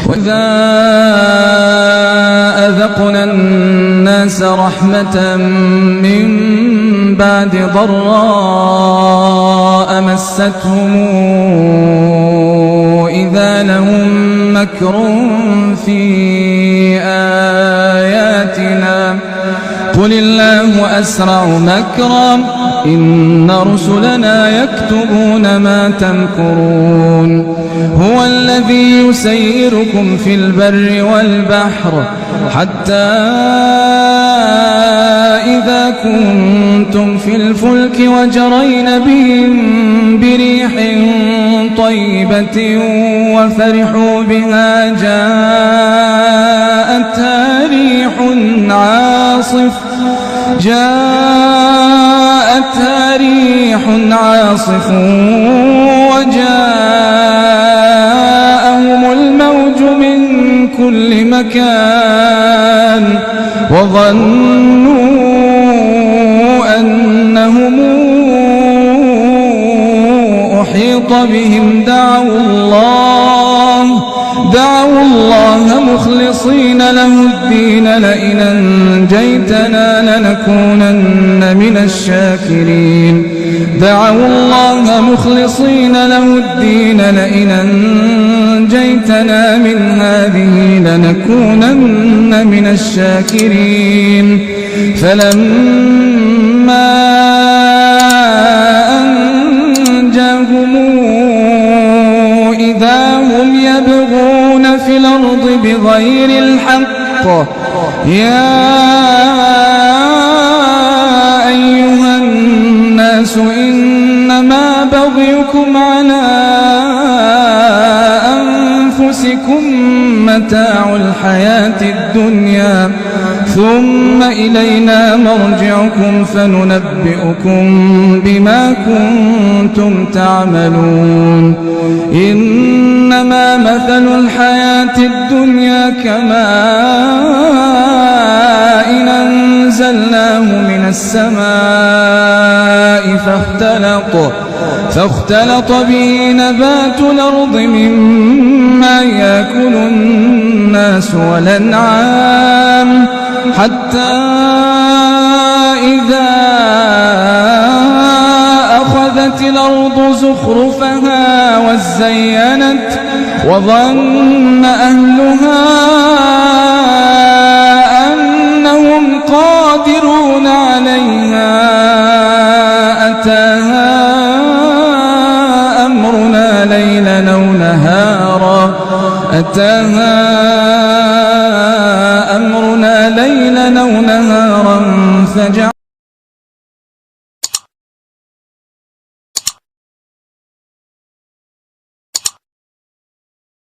وإذا أذقنا الناس رحمة من بعد ضراء مستهم إذا لهم مكر في آياتنا قل الله أسرع مكرا إن رسلنا يكتبون ما تمكرون هو الذي يسيركم في البر والبحر حتى إذا كنتم في الفلك وجرين بهم بريح طيبة وفرحوا بها جاءتها ريح عاصف وجاءهم الموج من كل مكان وظنوا أنهم أحيط بهم دعوا الله مخلصين له الدين لئن أنجيتنا لنكونن من الشاكرين دعوا الله مخلصين له الدين لئن أنجيتنا من هذه لنكونن من الشاكرين فلما أنجاهم إذا هم يبغون في الأرض بغير الحق يا أيها الناس إنما بغيكم على أنفسكم متاع الحياة الدنيا ثم إلينا مرجعكم فننبئكم بما كنتم تعملون إنما مثل الحياة الدنيا كماء أنزلناه من السماء فاختلط به نبات الأرض مما يأكل الناس والأنعام حتى إذا أخذت الأرض زخرفها وزينت وظن أهلها أنهم قادرون عليها أتاها أمرنا ليلا أو نهارا